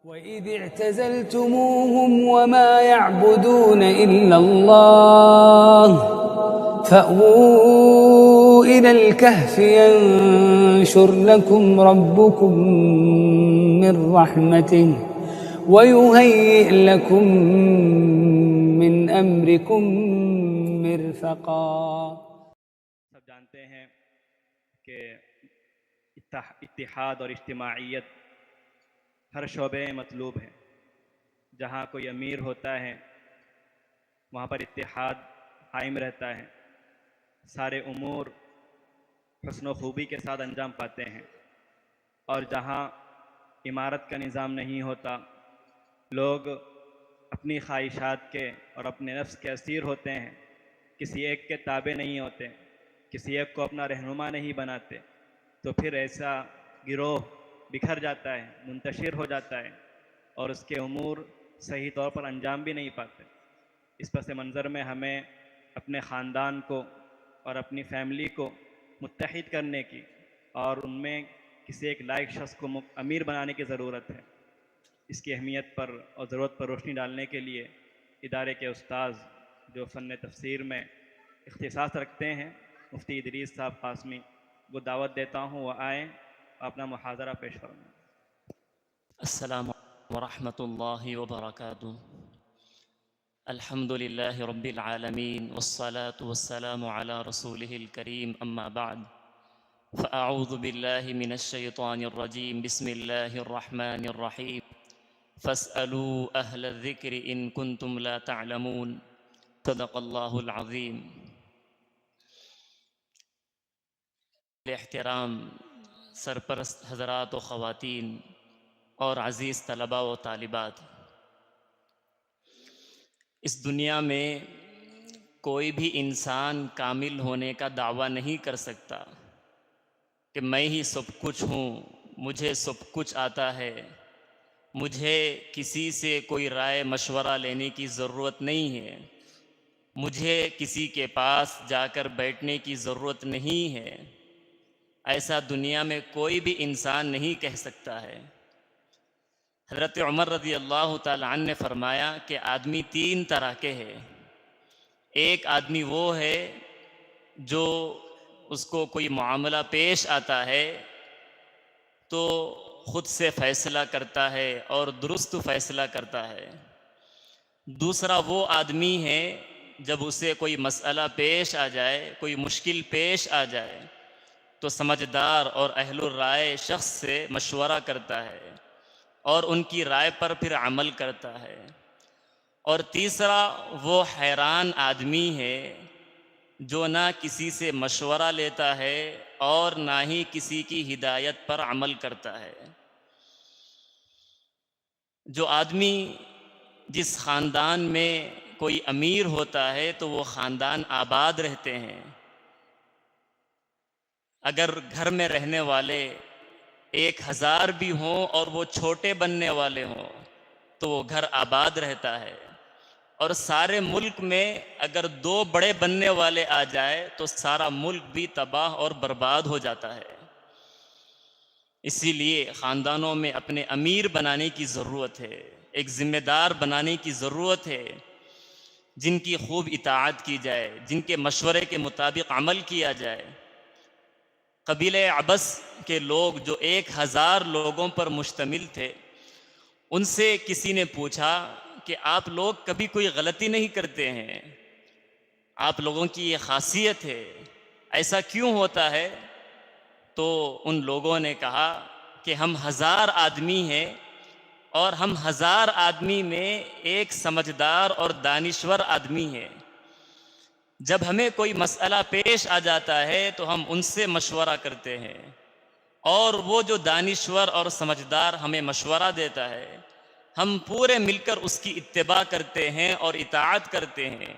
وَإِذِ اعْتَزَلْتُمُوهُمْ وَمَا يَعْبُدُونَ إِلَّا اللَّهَ فَأْوُوا إِلَى الْكَهْفِ يَنشُرْ لَكُمْ رَبُّكُم مِّن رَّحْمَتِهِ وَيُهَيِّئْ لَكُم مِّنْ أَمْرِكُم مِّرْفَقًا۔ سب جانتے ہیں کہ اتحاد اور اجتماعیت ہر شعبے میں مطلوب ہے۔ جہاں کوئی امیر ہوتا ہے وہاں پر اتحاد قائم رہتا ہے، سارے امور حسن و خوبی کے ساتھ انجام پاتے ہیں۔ اور جہاں امارت کا نظام نہیں ہوتا، لوگ اپنی خواہشات کے اور اپنے نفس کے اسیر ہوتے ہیں، کسی ایک کے تابع نہیں ہوتے، کسی ایک کو اپنا رہنما نہیں بناتے، تو پھر ایسا گروہ بکھر جاتا ہے، منتشر ہو جاتا ہے اور اس کے امور صحیح طور پر انجام بھی نہیں پاتے۔ اس پس منظر میں ہمیں اپنے خاندان کو اور اپنی فیملی کو متحد کرنے کی اور ان میں کسی ایک لائق شخص کو امیر بنانے کی ضرورت ہے۔ اس کی اہمیت پر اور ضرورت پر روشنی ڈالنے کے لیے ادارے کے استاذ جو فن تفسیر میں اختصاص رکھتے ہیں، مفتی ادریس صاحب قاسمی، وہ دعوت دیتا ہوں وہ آئیں، اپنا محاضرہ پیش فرمائیں۔ السلام ورحمۃ اللہ وبرکاتہ۔ الحمد للہ رب العالمین والصلاة والسلام علی رسولہ الکریم، اما بعد فاعوذ باللہ من الشیطان الرجیم، بسم اللہ الرحمن الرحیم، فاسألوا اہل الذکر ان کنتم لا تعلمون، صدق اللہ العظیم۔ احترام سرپرست حضرات و خواتین اور عزیز طلباء و طالبات، اس دنیا میں کوئی بھی انسان کامل ہونے کا دعویٰ نہیں کر سکتا کہ میں ہی سب کچھ ہوں، مجھے سب کچھ آتا ہے، مجھے کسی سے کوئی رائے مشورہ لینے کی ضرورت نہیں ہے، مجھے کسی کے پاس جا کر بیٹھنے کی ضرورت نہیں ہے۔ ایسا دنیا میں کوئی بھی انسان نہیں کہہ سکتا ہے۔ حضرت عمر رضی اللہ تعالی عنہ نے فرمایا کہ آدمی تین طرح کے ہیں۔ ایک آدمی وہ ہے جو اس کو کوئی معاملہ پیش آتا ہے تو خود سے فیصلہ کرتا ہے اور درست فیصلہ کرتا ہے۔ دوسرا وہ آدمی ہے جب اسے کوئی مسئلہ پیش آ جائے، کوئی مشکل پیش آ جائے تو سمجھدار اور اہل الرائے شخص سے مشورہ کرتا ہے اور ان کی رائے پر پھر عمل کرتا ہے۔ اور تیسرا وہ حیران آدمی ہے جو نہ کسی سے مشورہ لیتا ہے اور نہ ہی کسی کی ہدایت پر عمل کرتا ہے۔ جو آدمی جس خاندان میں کوئی امیر ہوتا ہے تو وہ خاندان آباد رہتے ہیں۔ اگر گھر میں رہنے والے 1000 بھی ہوں اور وہ چھوٹے بننے والے ہوں تو وہ گھر آباد رہتا ہے، اور سارے ملک میں اگر 2 بڑے بننے والے آ جائے تو سارا ملک بھی تباہ اور برباد ہو جاتا ہے۔ اسی لیے خاندانوں میں اپنے امیر بنانے کی ضرورت ہے، ایک ذمہ دار بنانے کی ضرورت ہے، جن کی خوب اطاعت کی جائے، جن کے مشورے کے مطابق عمل کیا جائے۔ قبیلہ عبس کے لوگ جو 1000 لوگوں پر مشتمل تھے، ان سے کسی نے پوچھا کہ آپ لوگ کبھی کوئی غلطی نہیں کرتے ہیں، آپ لوگوں کی یہ خاصیت ہے، ایسا کیوں ہوتا ہے؟ تو ان لوگوں نے کہا کہ ہم 1000 آدمی ہیں اور ہم 1000 آدمی میں ایک سمجھدار اور دانشور آدمی ہے۔ جب ہمیں کوئی مسئلہ پیش آ جاتا ہے تو ہم ان سے مشورہ کرتے ہیں، اور وہ جو دانشور اور سمجھدار ہمیں مشورہ دیتا ہے ہم پورے مل کر اس کی اتباع کرتے ہیں اور اطاعت کرتے ہیں۔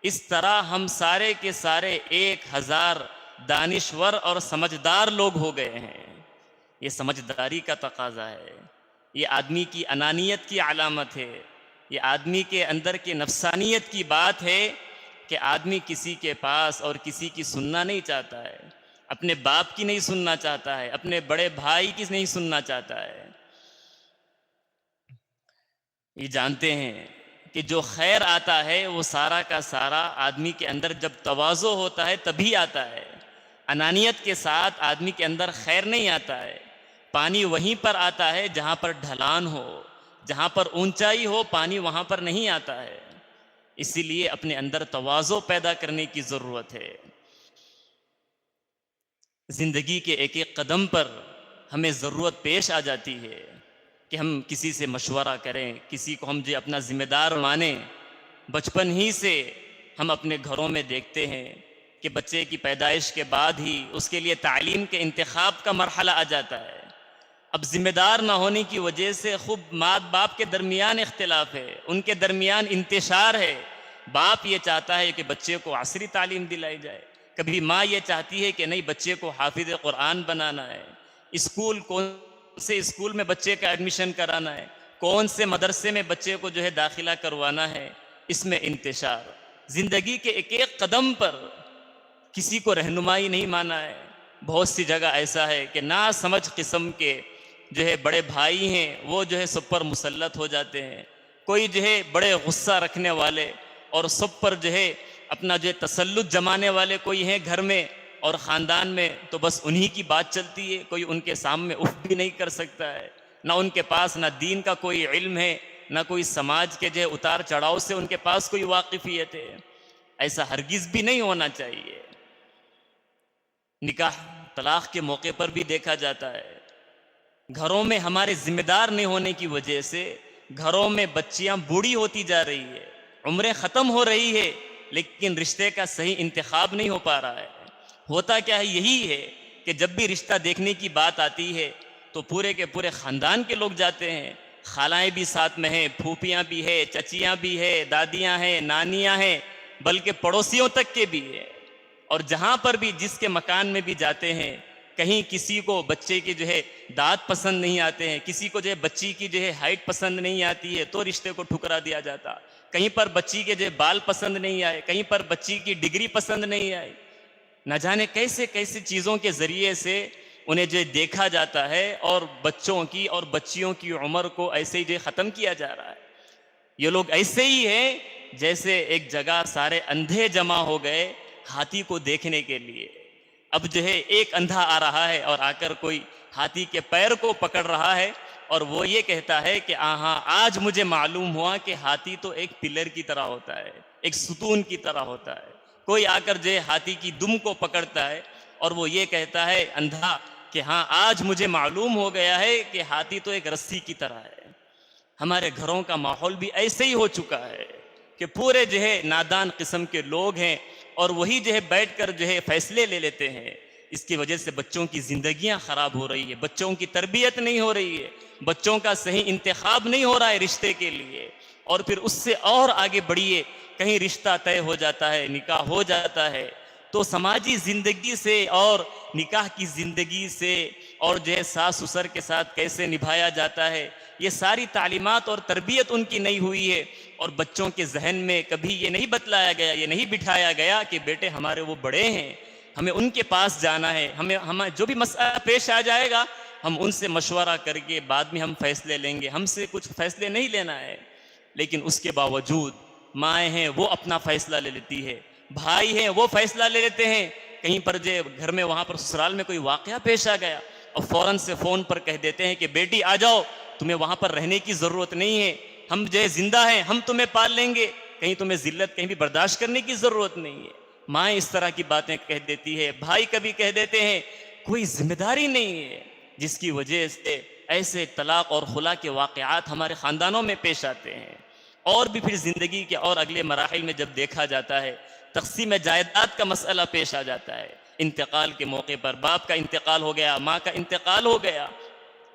اس طرح ہم سارے کے سارے 1000 دانشور اور سمجھدار لوگ ہو گئے ہیں۔ یہ سمجھداری کا تقاضا ہے، یہ آدمی کی انانیت کی علامت ہے، یہ آدمی کے اندر کے نفسانیت کی بات ہے کہ آدمی کسی کے پاس اور کسی کی سننا نہیں چاہتا ہے، اپنے باپ کی نہیں سننا چاہتا ہے، اپنے بڑے بھائی کی نہیں سننا چاہتا ہے۔ یہ جانتے ہیں کہ جو خیر آتا ہے وہ سارا کا سارا آدمی کے اندر جب تواضع ہوتا ہے تبھی آتا ہے. انانیت کے ساتھ آدمی کے اندر خیر نہیں آتا ہے. پانی وہیں پر آتا ہے جہاں پر ڈھلان ہو، جہاں پر اونچائی ہو، پانی وہاں پر نہیں آتا ہے. اسی لیے اپنے اندر تواضع پیدا کرنے کی ضرورت ہے. زندگی کے ایک ایک قدم پر ہمیں ضرورت پیش آ جاتی ہے کہ ہم کسی سے مشورہ کریں، کسی کو ہم جو اپنا ذمہ دار مانیں. بچپن ہی سے ہم اپنے گھروں میں دیکھتے ہیں کہ بچے کی پیدائش کے بعد ہی اس کے لیے تعلیم کے انتخاب کا مرحلہ آ جاتا ہے. اب ذمہ دار نہ ہونے کی وجہ سے خوب ماں باپ کے درمیان اختلاف ہے، ان کے درمیان انتشار ہے. باپ یہ چاہتا ہے کہ بچے کو عصری تعلیم دلائی جائے، کبھی ماں یہ چاہتی ہے کہ نہیں بچے کو حافظ قرآن بنانا ہے. اسکول کون سے اسکول میں بچے کا ایڈمیشن کرانا ہے، کون سے مدرسے میں بچے کو داخلہ کروانا ہے، اس میں انتشار. زندگی کے ایک ایک قدم پر کسی کو رہنمائی نہیں مانا ہے. بہت سی جگہ ایسا ہے کہ نا سمجھ قسم کے بڑے بھائی ہیں وہ سب پر مسلط ہو جاتے ہیں. کوئی بڑے غصہ رکھنے والے اور سب پر اپنا تسلط جمانے والے کوئی ہیں گھر میں اور خاندان میں، تو بس انہی کی بات چلتی ہے. کوئی ان کے سامنے اف بھی نہیں کر سکتا ہے. نہ ان کے پاس نہ دین کا کوئی علم ہے، نہ کوئی سماج کے اتار چڑھاؤ سے ان کے پاس کوئی واقفیت ہے. ایسا ہرگز بھی نہیں ہونا چاہیے. نکاح طلاق کے موقع پر بھی دیکھا جاتا ہے. گھروں میں ہمارے ذمہ دار نہیں ہونے کی وجہ سے گھروں میں بچیاں بوڑھی ہوتی جا رہی ہے، عمریں ختم ہو رہی ہے، لیکن رشتے کا صحیح انتخاب نہیں ہو پا رہا ہے. ہوتا کیا ہے؟ یہی ہے کہ جب بھی رشتہ دیکھنے کی بات آتی ہے تو پورے کے پورے خاندان کے لوگ جاتے ہیں. خالائیں بھی ساتھ میں ہیں، پھوپھیاں بھی ہیں، چچیاں بھی ہیں، دادیاں ہیں، نانیاں ہیں، بلکہ پڑوسیوں تک کے بھی ہیں. اور جہاں پر بھی جس کے مکان میں بھی جاتے ہیں، کہیں کسی کو بچے کی دانت پسند نہیں آتے ہیں، کسی کو بچی کی ہائٹ پسند نہیں آتی ہے تو رشتے کو ٹھکرا دیا جاتا. کہیں پر بچی کے بال پسند نہیں آئے، کہیں پر بچی کی ڈگری پسند نہیں آئی. نہ جانے کیسے کیسے چیزوں کے ذریعے سے انہیں دیکھا جاتا ہے اور بچوں کی اور بچیوں کی عمر کو ایسے ہی ختم کیا جا رہا ہے. یہ لوگ ایسے ہی ہیں جیسے ایک جگہ سارے اندھے جمع ہو گئے ہاتھی کو دیکھنے کے لیے. اب ایک اندھا آ رہا ہے اور آ کر کوئی ہاتھی کے پیر کو پکڑ رہا ہے اور وہ یہ کہتا ہے کہ ہاں آج مجھے معلوم ہوا کہ ہاتھی تو ایک پلر کی طرح ہوتا ہے، ایک ستون کی طرح ہوتا ہے. کوئی آ کر ہاتھی کی دم کو پکڑتا ہے اور وہ یہ کہتا ہے اندھا کہ ہاں آج مجھے معلوم ہو گیا ہے کہ ہاتھی تو ایک رسی کی طرح ہے. ہمارے گھروں کا ماحول بھی ایسے ہی ہو چکا ہے کہ پورے نادان قسم کے لوگ ہیں اور وہی بیٹھ کر فیصلے لے لیتے ہیں. اس کی وجہ سے بچوں کی زندگیاں خراب ہو رہی ہے، بچوں کی تربیت نہیں ہو رہی ہے، بچوں کا صحیح انتخاب نہیں ہو رہا ہے رشتے کے لیے. اور پھر اس سے اور آگے بڑھیے، کہیں رشتہ طے ہو جاتا ہے، نکاح ہو جاتا ہے تو سماجی زندگی سے اور نکاح کی زندگی سے اور ساس سسر کے ساتھ کیسے نبھایا جاتا ہے، یہ ساری تعلیمات اور تربیت ان کی نہیں ہوئی ہے. اور بچوں کے ذہن میں کبھی یہ نہیں بتلایا گیا، یہ نہیں بٹھایا گیا کہ بیٹے ہمارے وہ بڑے ہیں، ہمیں ان کے پاس جانا ہے، ہمیں جو بھی مسئلہ پیش آ جائے گا ہم ان سے مشورہ کر کے بعد میں ہم فیصلے لیں گے، ہم سے کچھ فیصلے نہیں لینا ہے. لیکن اس کے باوجود مائیں ہیں وہ اپنا فیصلہ لے لیتی ہے، بھائی ہیں وہ فیصلہ لے لیتے ہیں. کہیں پر گھر میں وہاں پر سسرال میں کوئی واقعہ پیش آ گیا اور فوراً سے فون پر کہہ دیتے ہیں کہ بیٹی آ جاؤ، تمہیں وہاں پر رہنے کی ضرورت نہیں ہے، ہم زندہ ہیں، ہم تمہیں پال لیں گے، کہیں تمہیں ذلت کہیں بھی برداشت کرنے کی ضرورت نہیں ہے. مائیں اس طرح کی باتیں کہہ دیتی ہے، بھائی کبھی کہہ دیتے ہیں. کوئی ذمہ داری نہیں ہے، جس کی وجہ سے ایسے طلاق اور خلا کے واقعات ہمارے خاندانوں میں پیش آتے ہیں. اور بھی پھر زندگی کے اور اگلے مراحل میں جب دیکھا جاتا ہے تقسیم جائیداد کا مسئلہ پیش آ جاتا ہے. انتقال کے موقع پر باپ کا انتقال ہو گیا، ماں کا انتقال ہو گیا،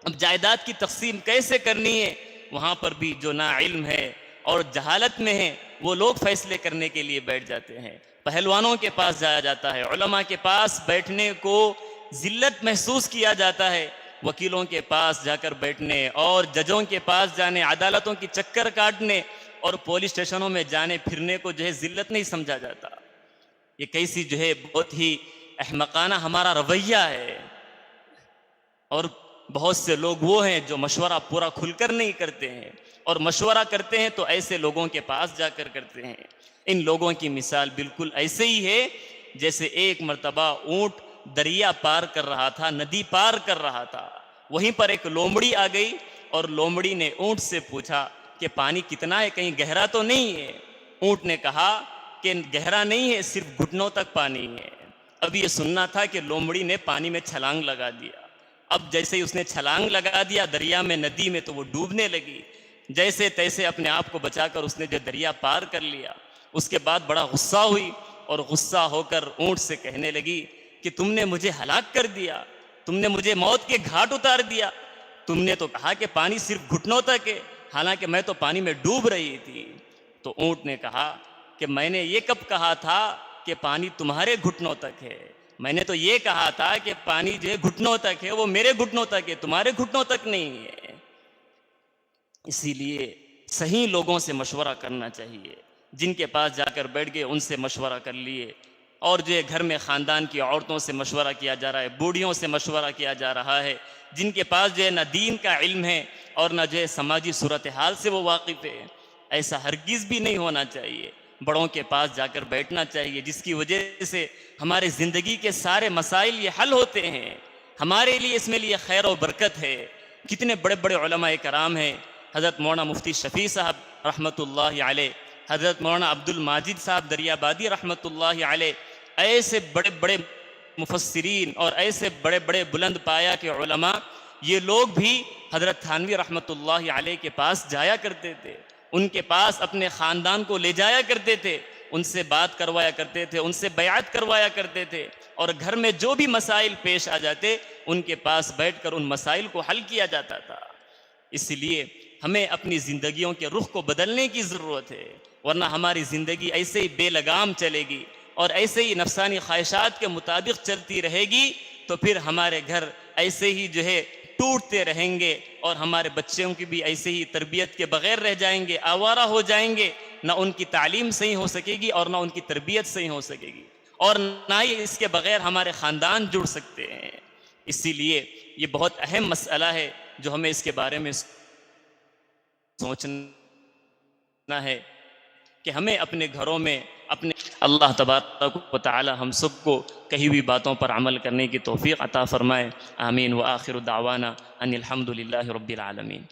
اب جائیداد کی تقسیم کیسے کرنی ہے؟ وہاں پر بھی جو نا علم ہے اور جہالت میں ہے وہ لوگ فیصلے کرنے کے لیے بیٹھ جاتے ہیں. پہلوانوں کے پاس جایا جاتا ہے، علماء کے پاس بیٹھنے کو ذلت محسوس کیا جاتا ہے، وکیلوں کے پاس جا کر بیٹھنے اور ججوں کے پاس جانے، عدالتوں کی چکر کاٹنے اور پولیس اسٹیشنوں میں جانے پھرنے کو ذلت نہیں سمجھا جاتا. یہ کیسی بہت ہی احمقانہ ہمارا رویہ ہے. اور بہت سے لوگ وہ ہیں جو مشورہ پورا کھل کر نہیں کرتے ہیں، اور مشورہ کرتے ہیں تو ایسے لوگوں کے پاس جا کر کرتے ہیں۔ ان لوگوں کی مثال بالکل ایسے ہی ہے جیسے ایک مرتبہ اونٹ دریا پار کر رہا تھا، ندی پار کر رہا تھا، وہیں پر ایک لومڑی آ گئی اور لومڑی نے اونٹ سے پوچھا کہ پانی کتنا ہے، کہیں گہرا تو نہیں ہے؟ اونٹ نے کہا کہ گہرا نہیں ہے، صرف گھٹنوں تک پانی ہے۔ اب یہ سننا تھا کہ لومڑی نے پانی میں چھلانگ لگا دیا۔ اب جیسے ہی اس نے چھلانگ لگا دیا دریا میں، ندی میں، تو وہ ڈوبنے لگی۔ جیسے تیسے اپنے آپ کو بچا کر اس نے جو دریا پار کر لیا، اس کے بعد بڑا غصہ ہوئی اور غصہ ہو کر اونٹ سے کہنے لگی کہ تم نے مجھے ہلاک کر دیا، تم نے مجھے موت کے گھاٹ اتار دیا، تم نے تو کہا کہ پانی صرف گھٹنوں تک ہے، حالانکہ میں تو پانی میں ڈوب رہی تھی۔ تو اونٹ نے کہا کہ میں نے یہ کب کہا تھا کہ پانی تمہارے گھٹنوں تک ہے؟ میں نے تو یہ کہا تھا کہ پانی جو گھٹنوں تک ہے وہ میرے گھٹنوں تک ہے، تمہارے گھٹنوں تک نہیں ہے۔ اسی لیے صحیح لوگوں سے مشورہ کرنا چاہیے، جن کے پاس جا کر بیٹھ گئے ان سے مشورہ کر لیے، اور جو گھر میں خاندان کی عورتوں سے مشورہ کیا جا رہا ہے، بوڑھیوں سے مشورہ کیا جا رہا ہے، جن کے پاس جو ہے نہ دین کا علم ہے اور نہ جو ہے سماجی صورتحال سے وہ واقف ہے، ایسا ہرگز بھی نہیں ہونا چاہیے۔ بڑوں کے پاس جا کر بیٹھنا چاہیے، جس کی وجہ سے ہمارے زندگی کے سارے مسائل یہ حل ہوتے ہیں، ہمارے لیے اس میں لیے خیر و برکت ہے۔ کتنے بڑے بڑے علماء کرام ہیں، حضرت مولانا مفتی شفیع صاحب رحمۃ اللہ علیہ، حضرت مولانا عبد الماجد صاحب دریابادی رحمۃ اللہ علیہ، ایسے بڑے بڑے مفسرین اور ایسے بڑے بڑے بلند پایا کے علماء، یہ لوگ بھی حضرت تھانوی رحمۃ اللہ علیہ کے پاس جایا کرتے تھے، ان کے پاس اپنے خاندان کو لے جایا کرتے تھے، ان سے بات کروایا کرتے تھے، ان سے بیعت کروایا کرتے تھے، اور گھر میں جو بھی مسائل پیش آ جاتے ان کے پاس بیٹھ کر ان مسائل کو حل کیا جاتا تھا۔ اس لیے ہمیں اپنی زندگیوں کے رخ کو بدلنے کی ضرورت ہے، ورنہ ہماری زندگی ایسے ہی بے لگام چلے گی اور ایسے ہی نفسانی خواہشات کے مطابق چلتی رہے گی، تو پھر ہمارے گھر ایسے ہی جو ہے ٹوٹتے رہیں گے، اور ہمارے بچوں کی بھی ایسے ہی تربیت کے بغیر رہ جائیں گے، آوارہ ہو جائیں گے، نہ ان کی تعلیم صحیح ہو سکے گی اور نہ ان کی تربیت صحیح ہو سکے گی، اور نہ ہی اس کے بغیر ہمارے خاندان جڑ سکتے ہیں۔ اسی لیے یہ بہت اہم مسئلہ ہے جو ہمیں اس کے بارے میں سوچنا ہے کہ ہمیں اپنے گھروں میں اپنے اللہ تبارک و تعالی ہم سب کو کہی ہوئی باتوں پر عمل کرنے کی توفیق عطا فرمائے۔ آمین۔ وآخر دعوانا ان الحمد للہ رب العالمین۔